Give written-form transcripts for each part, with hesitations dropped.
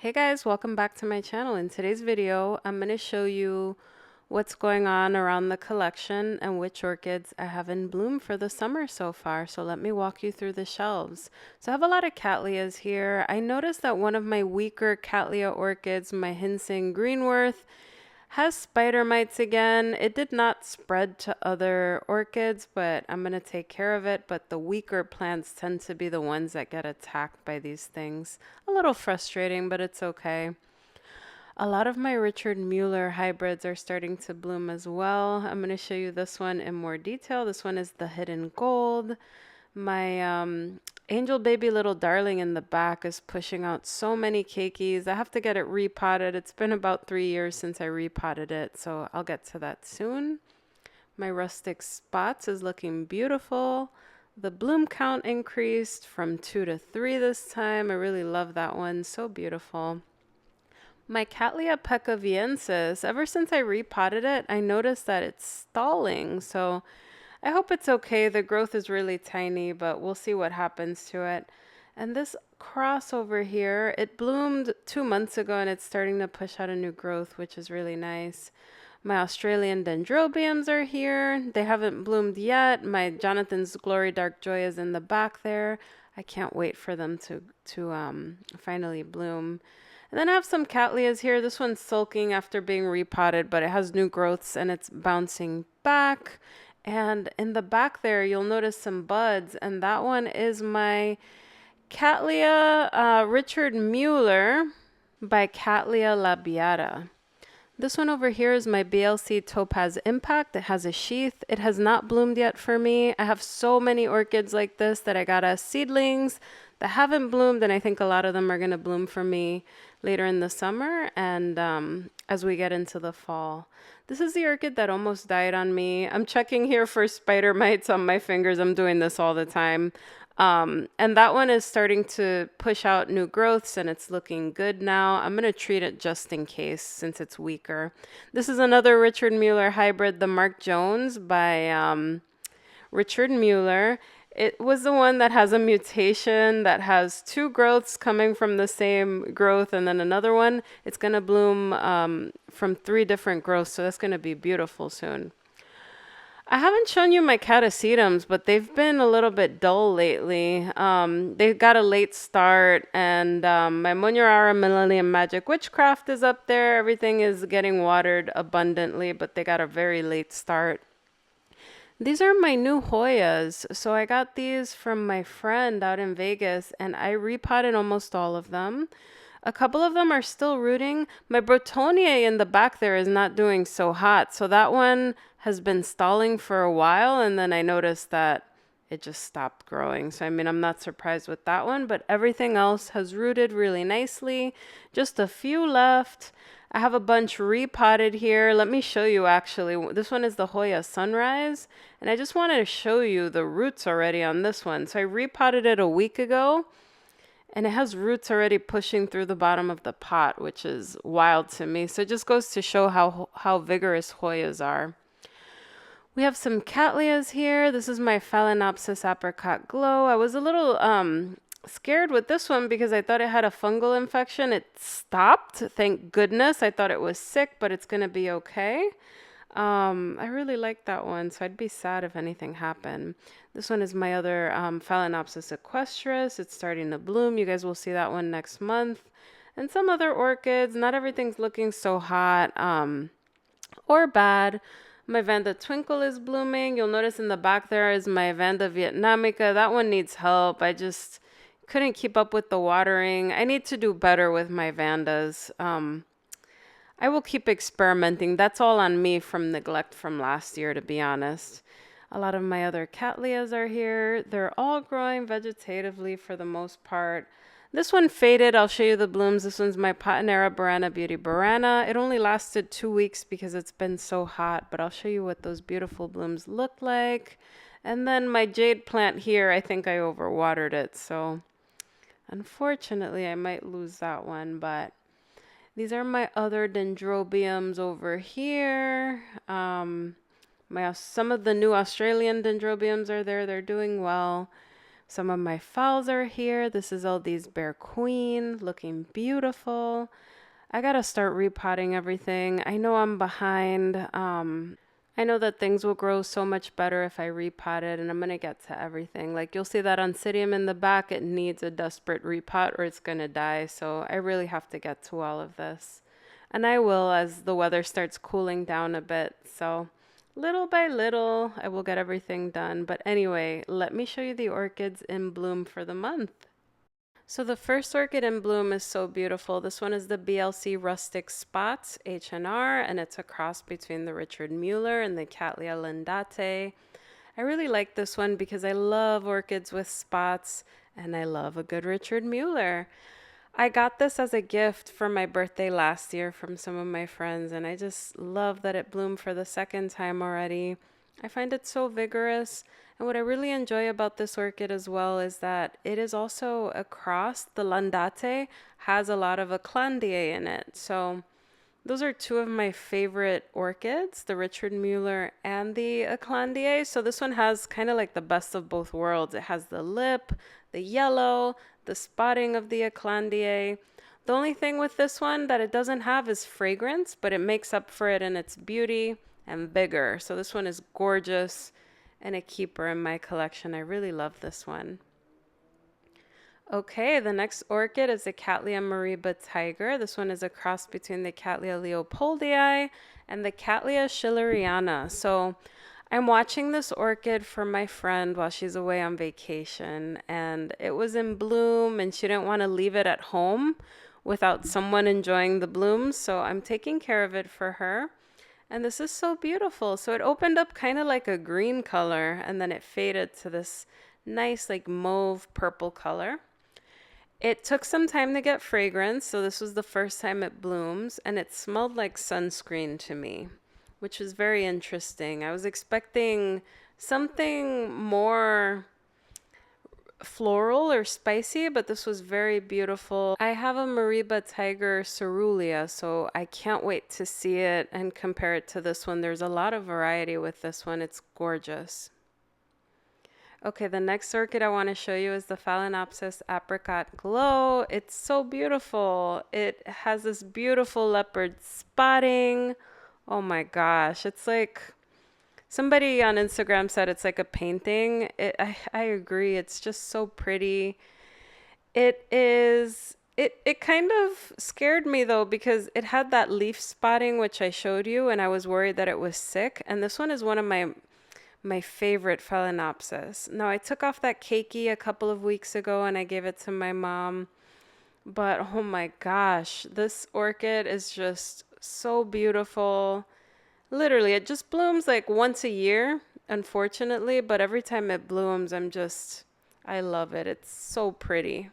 Hey guys, welcome back to my channel. In today's video, I'm going to show you what's going on around the collection and which orchids I have in bloom for the summer so far. So let me walk you through the shelves. So I have a lot of Cattleyas here. I noticed that one of my weaker Cattleya orchids, my Hinsing Greenworth, has spider mites again. It did not spread to other orchids, but I'm going to take care of it. But the weaker plants tend to be the ones that get attacked by these things. A little frustrating, but it's okay. A lot of my Richard Mueller hybrids are starting to bloom as well. I'm going to show you this one in more detail. This one is the Hidden Gold. My angel baby little darling in the back is pushing out so many keikis. I have to get it repotted. It's been about 3 years since I repotted it, so I'll get to that soon. My Rustic Spots is looking beautiful. The bloom count increased from 2 to 3 this time. I really love that one. So beautiful. My Cattleya pecaviensis, ever since I repotted it, I noticed that it's stalling. So I hope it's okay. The growth is really tiny, but we'll see what happens to it. And this cross over here, it bloomed 2 months ago and it's starting to push out a new growth, which is really nice. My Australian dendrobiums are here. They haven't bloomed yet. My Jonathan's Glory Dark Joy is in the back there. I can't wait for them to finally bloom. And then I have some Cattleyas here. This one's sulking after being repotted, but it has new growths and it's bouncing back. And in the back there, you'll notice some buds, and that one is my Cattleya Richard Mueller by Cattleya labiata. This one over here is my BLC Topaz Impact. It has a sheath. It has not bloomed yet for me. I have so many orchids like this that I got as seedlings that haven't bloomed, and I think a lot of them are going to bloom for me later in the summer and as we get into the fall. This is the orchid that almost died on me. I'm checking here for spider mites on my fingers. I'm doing this all the time. And that one is starting to push out new growths and it's looking good now. I'm going to treat it just in case since it's weaker. This is another Richard Mueller hybrid, the Mark Jones by Richard Mueller. It was the one that has a mutation that has 2 growths coming from the same growth and then another one. It's going to bloom from 3 different growths, so that's going to be beautiful soon. I haven't shown you my catasetums, but they've been a little bit dull lately. They got a late start, and my Munyarara Millennium Magic Witchcraft is up there. Everything is getting watered abundantly, but they got a very late start. These are my new Hoyas. So I got these from my friend out in Vegas and I repotted almost all of them. A couple of them are still rooting. My Bretonnier in the back there is not doing so hot. So that one has been stalling for a while and then I noticed that it just stopped growing. So I mean, I'm not surprised with that one, but everything else has rooted really nicely. Just a few left. I have a bunch repotted here. Let me show you actually. This one is the Hoya Sunrise. And I just wanted to show you the roots already on this one. So I repotted it a week ago. And it has roots already pushing through the bottom of the pot, which is wild to me. So it just goes to show how vigorous Hoyas are. We have some Cattleyas here. This is my Phalaenopsis Apricot Glow. I was a little scared with this one because I thought it had a fungal infection. It stopped, thank goodness. I thought it was sick, but it's going to be okay. I really like that one, so I'd be sad if anything happened. This one is my other Phalaenopsis equestris. It's starting to bloom. You guys will see that one next month. And some other orchids. Not everything's looking so hot or bad. My Vanda Twinkle is blooming. You'll notice in the back there is my Vanda Vietnamica. That one needs help. I just couldn't keep up with the watering. I need to do better with my Vandas. I will keep experimenting. That's all on me from neglect from last year, to be honest. A lot of my other Cattleyas are here. They're all growing vegetatively for the most part. This one faded. I'll show you the blooms. This one's my Patinera Burana Beauty Burana. It only lasted 2 weeks because it's been so hot, but I'll show you what those beautiful blooms look like. And then my jade plant here, I think I overwatered it, so unfortunately I might lose that one, but these are my other dendrobiums over here. Some of the new Australian dendrobiums are there. They're doing well. Some of my phals are here. This is all these Bear Queen looking beautiful. I gotta start repotting everything. I know I'm behind. I know that things will grow so much better if I repot it, and I'm gonna get to everything. Like you'll see that Oncidium in the back, it needs a desperate repot or it's gonna die. So I really have to get to all of this. And I will as the weather starts cooling down a bit. So little by little, I will get everything done. But anyway, let me show you the orchids in bloom for the month. So the first orchid in bloom is so beautiful. This one is the BLC Rustic Spots HNR, and it's a cross between the Richard Mueller and the Cattleya lindate. I really like this one because I love orchids with spots, and I love a good Richard Mueller. I got this as a gift for my birthday last year from some of my friends, and I just love that it bloomed for the second time already. I find it so vigorous, and what I really enjoy about this orchid as well is that it is also a cross. The Lindate has a lot of Eclandiae in it, so those are two of my favorite orchids, the Richard Mueller and the Eclandiae. So this one has kind of like the best of both worlds. It has the lip, the yellow, the spotting of the Eclandiae. The only thing with this one that it doesn't have is fragrance, but it makes up for it in its beauty and vigor. So this one is gorgeous and a keeper in my collection. I really love this one. Okay, the next orchid is the Cattleya Mareeba Tiger. This one is a cross between the Cattleya leopoldii and the Cattleya schilleriana. So I'm watching this orchid for my friend while she's away on vacation, and it was in bloom and she didn't want to leave it at home without someone enjoying the blooms. So I'm taking care of it for her. And this is so beautiful. So it opened up kind of like a green color and then it faded to this nice like mauve purple color. It took some time to get fragrance, so this was the first time it blooms, and it smelled like sunscreen to me, which was very interesting. I was expecting something more floral or spicy, but this was very beautiful. I have a Mareeba Tiger Cerulean, so I can't wait to see it and compare it to this one. There's a lot of variety with this one. It's gorgeous. Okay, the next orchid I want to show you is the Phalaenopsis Apricot Glow. It's so beautiful. It has this beautiful leopard spotting. Oh my gosh, it's like somebody on Instagram said it's like a painting. I agree. It's just so pretty. It kind of scared me though because it had that leaf spotting which I showed you, and I was worried that it was sick. And this one is one of my favorite Phalaenopsis. Now, I took off that keiki a couple of weeks ago and I gave it to my mom. But oh my gosh, this orchid is just so beautiful. Literally, it just blooms like once a year, unfortunately. But every time it blooms, I love it. It's so pretty.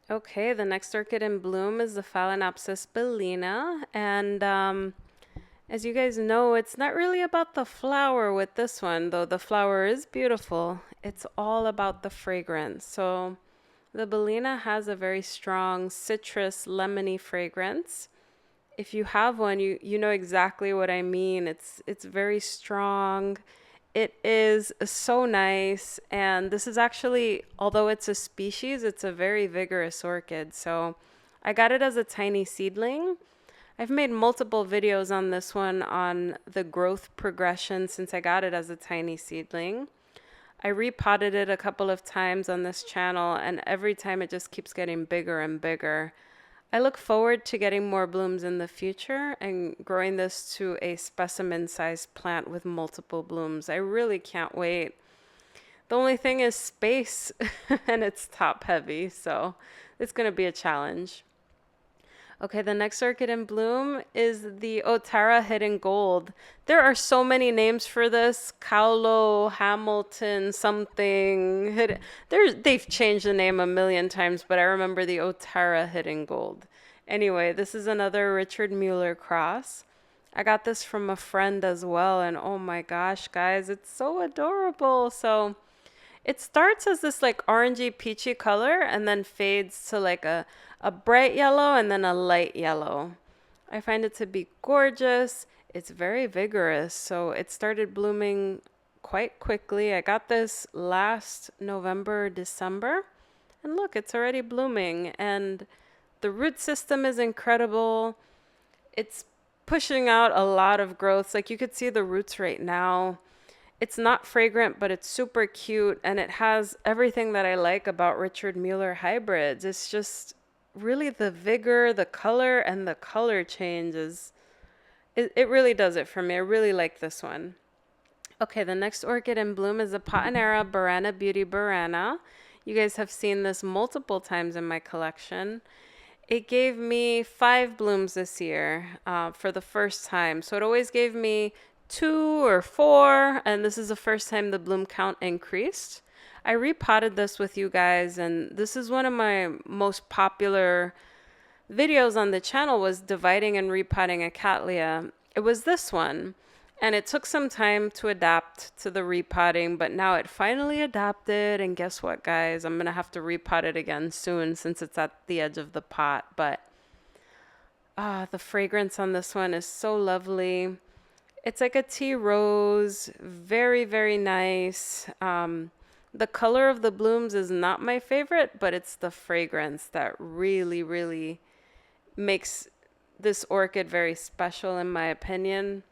Okay, the next orchid in bloom is the Phalaenopsis Bellina. And as you guys know, it's not really about the flower with this one, though the flower is beautiful. It's all about the fragrance. So the Bellina has a very strong citrus lemony fragrance. If you have one, you know exactly what I mean. It's very strong. It is so nice. And this is actually, although it's a species, it's a very vigorous orchid. So I got it as a tiny seedling. I've made multiple videos on this one on the growth progression since I got it as a tiny seedling. I repotted it a couple of times on this channel, and every time it just keeps getting bigger and bigger. I look forward to getting more blooms in the future and growing this to a specimen-sized plant with multiple blooms. I really can't wait. The only thing is space, and it's top heavy, so it's going to be a challenge. Okay, the next orchid in bloom is the Otara Hidden Gold. There are so many names for this. Cowlo, Hamilton, something. They've changed the name a million times, but I remember the Otara Hidden Gold. Anyway, this is another Richard Mueller cross. I got this from a friend as well, and oh my gosh, guys, it's so adorable. So it starts as this like orangey peachy color and then fades to like a bright yellow and then a light yellow. I find it to be gorgeous. It's very vigorous. So it started blooming quite quickly. I got this last November, December, and look, it's already blooming, and the root system is incredible. It's pushing out a lot of growths. Like you could see the roots right now. It's not fragrant, but it's super cute, and it has everything that I like about Richard Mueller hybrids. It's just really the vigor, the color, and the color changes. It really does it for me. I really like this one. Okay, the next orchid in bloom is the Patanera Burana Beauty Burana. You guys have seen this multiple times in my collection. It gave me 5 blooms this year for the first time. So it always gave me 2 or 4, and this is the first time the bloom count increased. I repotted this with you guys, and this is one of my most popular videos on the channel, was dividing and repotting a cattleya. It was this one, and it took some time to adapt to the repotting, but now it finally adapted. And guess what, guys? I'm gonna have to repot it again soon since it's at the edge of the pot. But the fragrance on this one is so lovely. It's like a tea rose, very, very nice. The color of the blooms is not my favorite, but it's the fragrance that really, really makes this orchid very special in my opinion.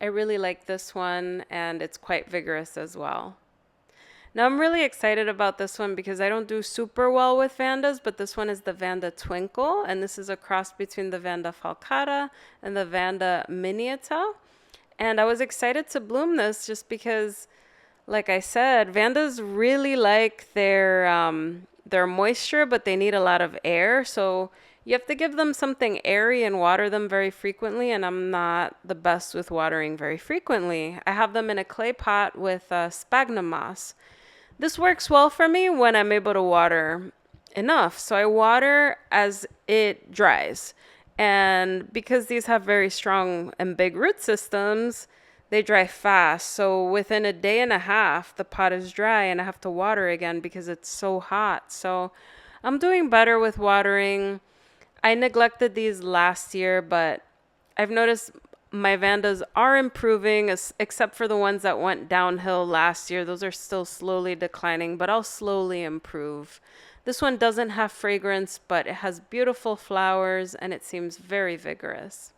I really like this one, and it's quite vigorous as well. Now I'm really excited about this one because I don't do super well with Vandas, but this one is the Vanda Twinkle, and this is a cross between the Vanda Falcata and the Vanda Miniata. And I was excited to bloom this just because, like I said, Vandas really like their moisture, but they need a lot of air. So you have to give them something airy and water them very frequently, and I'm not the best with watering very frequently. I have them in a clay pot with sphagnum moss. This works well for me when I'm able to water enough. So I water as it dries. And because these have very strong and big root systems, they dry fast. So within a day and a half, the pot is dry and I have to water again because it's so hot. So I'm doing better with watering. I neglected these last year, but I've noticed my Vandas are improving, except for the ones that went downhill last year. Those are still slowly declining, but I'll slowly improve. This one doesn't have fragrance, but it has beautiful flowers and it seems very vigorous.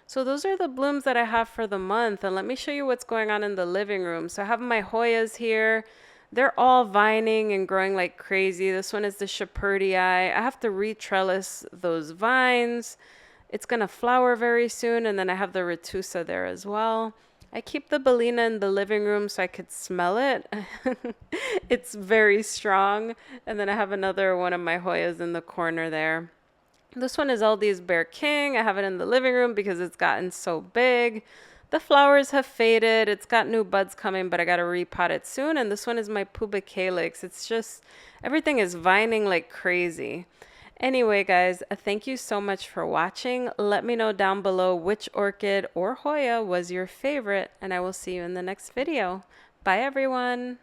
So those are the blooms that I have for the month, and let me show you what's going on in the living room. So I have my Hoyas here. They're all vining and growing like crazy. This one is the Shepherdii. I have to re-trellis those vines. It's going to flower very soon, and then I have the Retusa there as well. I keep the Bellina in the living room so I could smell it. It's very strong. And then I have another one of my Hoyas in the corner there. This one is Aldi's Bear King. I have it in the living room because it's gotten so big. The flowers have faded. It's got new buds coming, but I got to repot it soon. And this one is my Pubicalyx. It's just, everything is vining like crazy. Anyway, guys, thank you so much for watching. Let me know down below which orchid or Hoya was your favorite, and I will see you in the next video. Bye, everyone.